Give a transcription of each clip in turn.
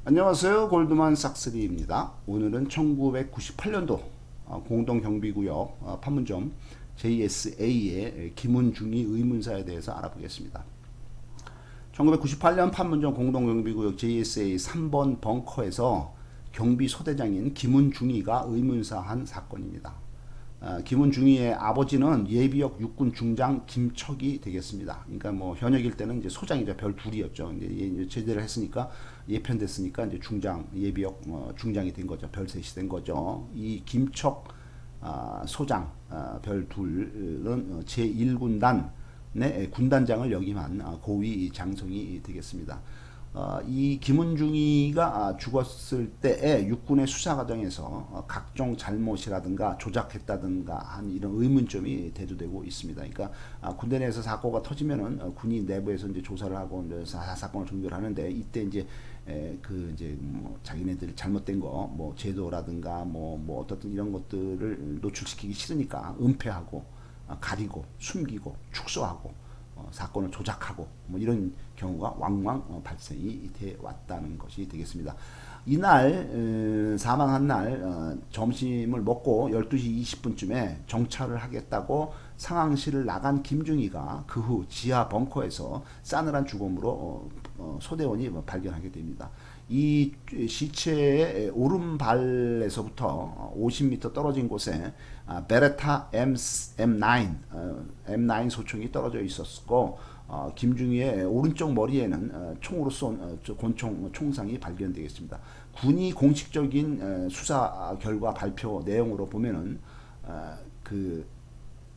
안녕하세요. 골드만삭스리입니다. 오늘은 1998년도 공동경비구역 판문점 JSA의 김은중이 의문사에 대해서 알아보겠습니다. 1998년 판문점 공동경비구역 JSA 3번 벙커에서 경비소대장인 김은중이가 의문사한 사건입니다. 김은중이의 아버지는 예비역 육군 중장 김척이 되겠습니다. 그러니까 뭐 현역일 때는 이제 소장이죠. 별 둘이었죠. 이제 제대를 했으니까 예편됐으니까 이제 중장 예비역 중장이 된 거죠. 별 셋이 된 거죠. 이 김척 소장 별 둘은 제1군단의 군단장을 역임한 고위 장성이 되겠습니다. 이 김은중이가 죽었을 때의 육군의 수사 과정에서 각종 잘못이라든가 조작했다든가 한 이런 의문점이 대두되고 있습니다. 그러니까 군대 내에서 사고가 터지면은 군이 내부에서 이제 조사를 하고 이제 사건을 종결 하는데 이때 이제 이제 뭐 자기네들이 잘못된 거 뭐 제도라든가 뭐 어떻든 이런 것들을 노출시키기 싫으니까 은폐하고 가리고 숨기고 축소하고 사건을 조작하고 뭐 이런 경우가 왕왕 발생이 돼 왔다는 것이 되겠습니다. 이날 사망한 날 점심을 먹고 12시 20분쯤에 정찰을 하겠다고 상황실을 나간 김중희가 그 후 지하 벙커에서 싸늘한 죽음으로 소대원이 발견하게 됩니다. 이 시체의 오른발에서부터 50m 떨어진 곳에 베레타 M9 소총이 떨어져 있었고 김중희의 오른쪽 머리에는 총으로 쏜 권총 총상이 발견되겠습니다. 군이 공식적인 수사 결과 발표 내용으로 보면은 그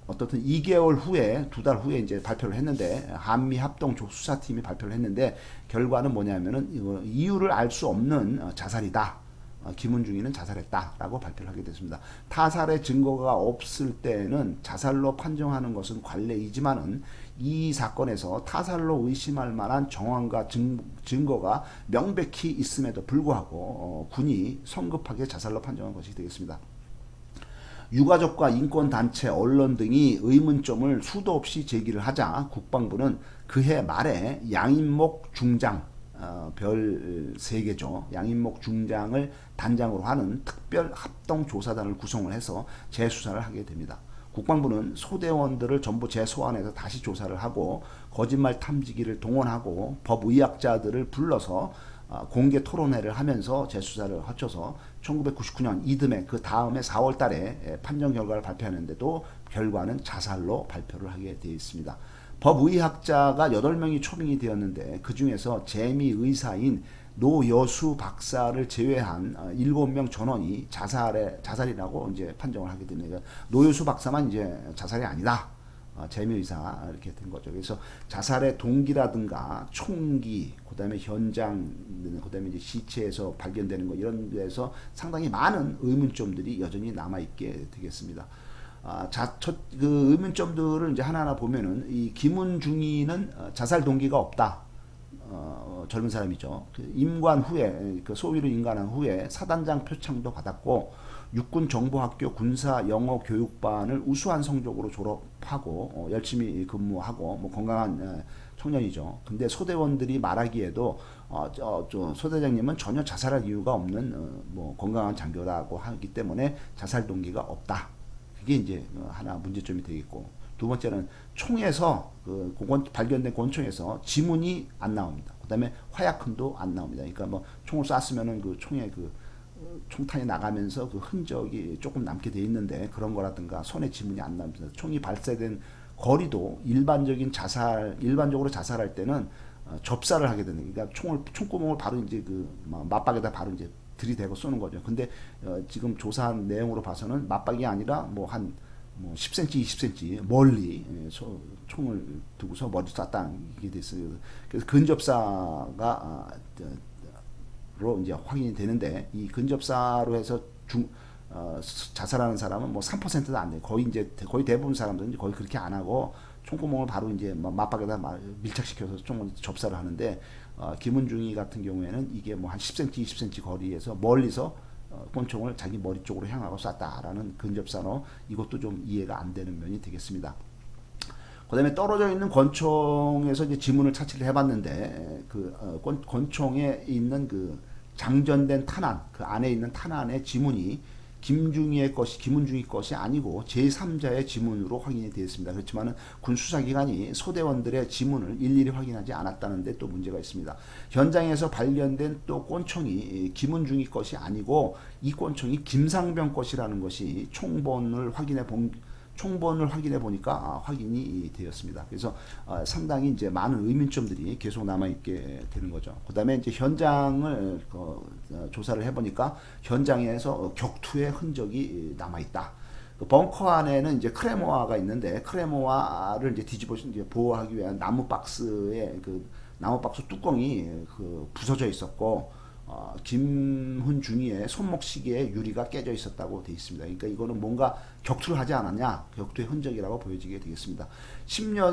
어떻든 2개월 후에 2달 후에 이제 발표를 했는데 한미 합동 수사팀이 발표를 했는데 결과는 뭐냐면은 이유를 알 수 없는 자살이다. 김은중이는 자살했다라고 발표를 하게 됐습니다. 타살의 증거가 없을 때는 자살로 판정하는 것은 관례이지만은 이 사건에서 타살로 의심할 만한 정황과 증거가 명백히 있음에도 불구하고 군이 성급하게 자살로 판정한 것이 되겠습니다. 유가족과 인권단체, 언론 등이 의문점을 수도 없이 제기를 하자 국방부는 그해 말에 양인목 중장 별 3개죠. 양인목 중장을 단장으로 하는 특별 합동조사단을 구성을 해서 재수사를 하게 됩니다. 국방부는 소대원들을 전부 재소환해서 다시 조사를 하고 거짓말 탐지기를 동원하고 법의학자들을 불러서 공개 토론회를 하면서 재수사를 거쳐서 1999년 이듬해 그 다음에 4월 달에 판정 결과를 발표하는데도 결과는 자살로 발표를 하게 되어 있습니다. 법의학자가 8명이 초빙이 되었는데 그 중에서 재미 의사인 노여수 박사를 제외한 7명 전원이 자살이라고 이제 판정을 하게 됩니다. 노여수 박사만 이제 자살이 아니다. 재미의사 이렇게 된 거죠. 그래서 자살의 동기라든가 총기, 그다음에 현장, 그다음에 이제 시체에서 발견되는 거 이런 데서 상당히 많은 의문점들이 여전히 남아 있게 되겠습니다. 그 의문점들을 이제 하나하나 보면은 이 김은중이는 자살 동기가 없다. 젊은 사람이죠. 그 임관 후에 그 소위로 임관한 후에 사단장 표창도 받았고 육군정보학교 군사영어교육반을 우수한 성적으로 졸업하고 열심히 근무하고 뭐 건강한 청년이죠. 근데 소대원들이 말하기에도 소대장님은 전혀 자살할 이유가 없는 뭐 건강한 장교라고 하기 때문에 자살 동기가 없다. 그게 이제 하나 문제점이 되겠고, 두 번째는 총에서 발견된 권총에서 지문이 안 나옵니다. 그다음에 화약흔도 안 나옵니다. 그러니까 뭐 총을 쐈으면은 그 총에 총탄이 나가면서 그 흔적이 조금 남게 돼 있는데 그런 거라든가 손에 지문이 안 나옵니다. 총이 발사된 거리도 일반적으로 자살할 때는 접사를 하게 되는, 그러니까 총구멍을 바로 이제 맞박에다 바로 이제 들이대고 쏘는 거죠. 근데 지금 조사한 내용으로 봐서는 맞박이 아니라 뭐 한 10cm, 20cm 멀리 총을 두고서 머리 쐈다는 게 됐어요. 그래서 근접사가 로 이제 확인이 되는데, 이 근접사로 해서 자살하는 사람은 뭐 3%도 안 돼요. 거의 대부분 사람들은 거의 그렇게 안 하고 총구멍을 바로 이제 맞박에다 밀착시켜서 총을 접사를 하는데, 김은중이 같은 경우에는 이게 뭐 한 10cm, 20cm 거리에서 멀리서 권총을 자기 머리 쪽으로 향하고 쐈다라는 근접사로, 이것도 좀 이해가 안 되는 면이 되겠습니다. 그 다음에 떨어져 있는 권총에서 이제 지문을 차치를 해봤는데, 권총에 있는 장전된 탄환, 그 안에 있는 탄환의 지문이 김은중의 것이 아니고 제3자의 지문으로 확인이 되었습니다. 그렇지만 군 수사기관이 소대원들의 지문을 일일이 확인하지 않았다는 데 또 문제가 있습니다. 현장에서 발견된 또 권총이 김은중의 것이 아니고 이 권총이 김상병 것이라는 것이 총본을 확인해 보니까 확인이 되었습니다. 그래서 상당히 이제 많은 의문점들이 계속 남아 있게 되는 거죠. 그다음에 이제 현장을 조사를 해 보니까 현장에서 격투의 흔적이 남아 있다. 그 벙커 안에는 이제 크레모아가 있는데 크레모아를 이제 뒤집어 이제 보호하기 위한 나무 박스에 그 나무 박스 뚜껑이 그 부서져 있었고 김훈중이의 손목 시계에 유리가 깨져 있었다고 되어 있습니다. 그러니까 이거는 뭔가 격투를 하지 않았냐, 격투의 흔적이라고 보여지게 되겠습니다.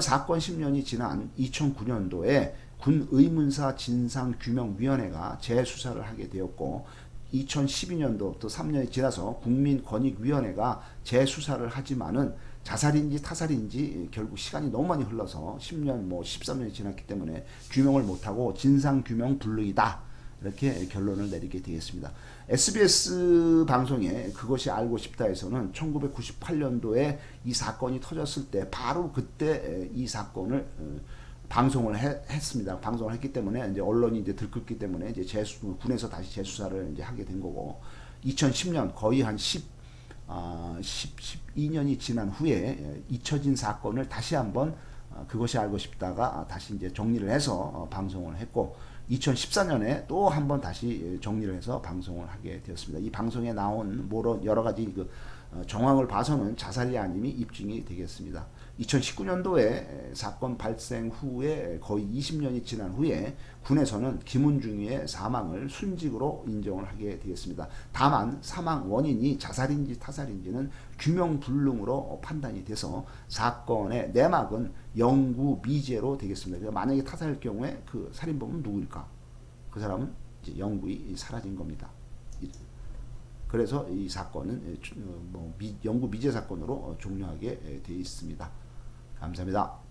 사건 10년이 지난 2009년도에 군 의문사 진상규명위원회가 재수사를 하게 되었고 2012년도 또 3년이 지나서 국민권익위원회가 재수사를 하지만은 자살인지 타살인지 결국 시간이 너무 많이 흘러서 10년 13년이 지났기 때문에 규명을 못하고 진상규명 불능이다. 이렇게 결론을 내리게 되겠습니다. SBS 방송에 그것이 알고 싶다에서는 1998년도에 이 사건이 터졌을 때 바로 그때 이 사건을 방송을 했습니다. 방송을 했기 때문에 이제 언론이 이제 들끓기 때문에 이제 군에서 다시 재수사를 이제 하게 된 거고 2010년 거의 한 12년이 지난 후에 잊혀진 사건을 다시 한번 그것이 알고 싶다가 다시 이제 정리를 해서 방송을 했고 2014년에 또 한 번 다시 정리를 해서 방송을 하게 되었습니다. 이 방송에 나온 여러 가지 그 정황을 봐서는 자살이 아님이 입증이 되겠습니다. 2019년도에 사건 발생 후에 거의 20년이 지난 후에 군에서는 김은중의 사망을 순직으로 인정을 하게 되겠습니다. 다만 사망 원인이 자살인지 타살인지는 규명 불능으로 판단이 돼서 사건의 내막은 영구 미제로 되겠습니다. 그러니까 만약에 타살일 경우에 그 살인범은 누구일까? 그 사람은 이제 영구히 사라진 겁니다. 그래서 이 사건은 영구 미제 사건으로 종료하게 되어 있습니다. 감사합니다.